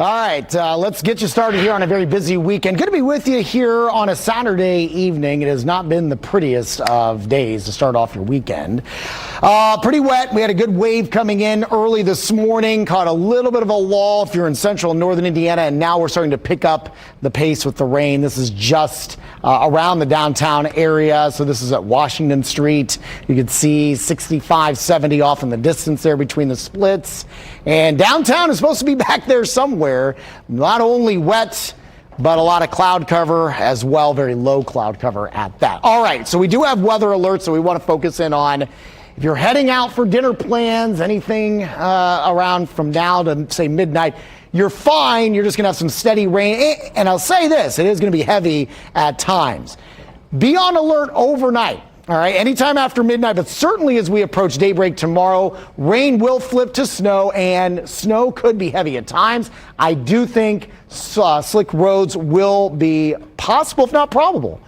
All right, let's get you started here on a very busy weekend. Good to be with you here on a Saturday evening. It has not been the prettiest of days to start off your weekend. Pretty wet. We had a good wave coming in early this morning, caught a little bit of a lull if you're in central and northern Indiana, and now we're starting to pick up the pace with the rain. This is just around the downtown area, so this is at Washington Street. You can see 65, 70 off in the distance there between the splits. And downtown is supposed to be back there somewhere. Not only wet, but a lot of cloud cover as well, very low cloud cover at that. All right, so we do have weather alerts, so we want to focus in on if you're heading out for dinner plans, anything around from now to, say, midnight, you're fine. You're just going to have some steady rain. And I'll say this, it is going to be heavy at times. Be on alert overnight. All right, anytime after midnight, but certainly as we approach daybreak tomorrow, rain will flip to snow, and snow could be heavy at times. I do think slick roads will be possible, if not probable,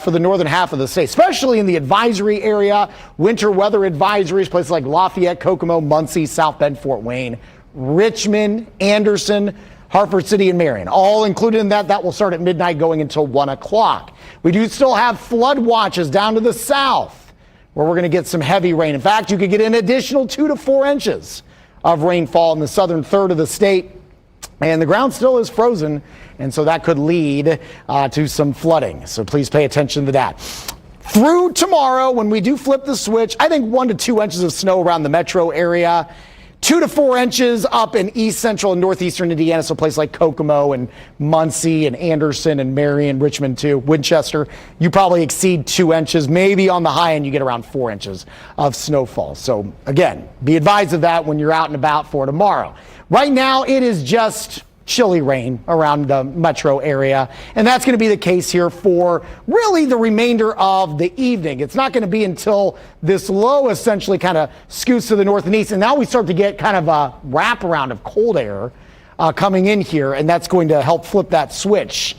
for the northern half of the state, especially in the advisory area. Winter weather advisories, places like Lafayette, Kokomo, Muncie, South Bend, Fort Wayne, Richmond, Anderson, Hartford City, and Marion, all included in that. That will start at midnight going until 1 o'clock. We do still have flood watches down to the south where we're going to get some heavy rain. In fact, you could get an additional 2 to 4 inches of rainfall in the southern third of the state. And the ground still is frozen, and so that could lead to some flooding. So please pay attention to that. Through tomorrow, when we do flip the switch, I think 1 to 2 inches of snow around the metro area. 2 to 4 inches up in east central and northeastern Indiana, so places like Kokomo and Muncie and Anderson and Marion, Richmond too, Winchester. You probably exceed 2 inches. Maybe on the high end you get around 4 inches of snowfall. So again, be advised of that when you're out and about for tomorrow. Right now it is just chilly rain around the metro area, and that's going to be the case here for really the remainder of the evening. It's not going to be until this low essentially kind of scoots to the north and east, and now we start to get kind of a wraparound of cold air coming in here, and that's going to help flip that switch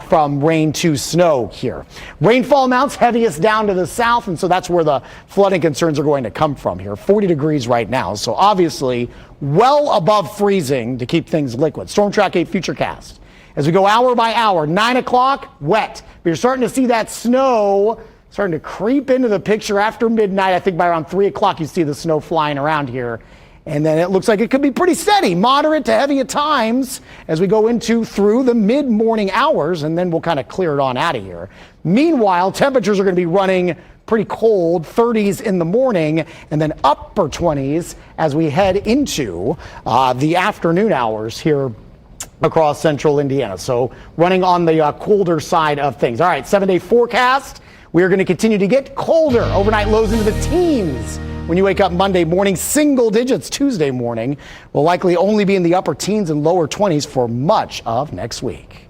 from rain to snow here. Rainfall amounts heaviest down to the south, and so that's where the flooding concerns are going to come from here. 40 degrees right now, so obviously well above freezing to keep things liquid. Storm Track 8 Futurecast. As we go hour by hour, 9 o'clock, wet. But you're starting to see that snow starting to creep into the picture after midnight. I think by around 3 o'clock you see the snow flying around here. And then it looks like it could be pretty steady, moderate to heavy at times as we go into through the mid-morning hours, and then we'll kind of clear it on out of here. Meanwhile, temperatures are going to be running pretty cold, 30s in the morning, and then upper 20s as we head into the afternoon hours here across central Indiana. So running on the colder side of things. All right, 7-day forecast. We are going to continue to get colder. Overnight lows into the teens. When you wake up Monday morning, single digits Tuesday morning. Will likely only be in the upper teens and lower 20s for much of next week.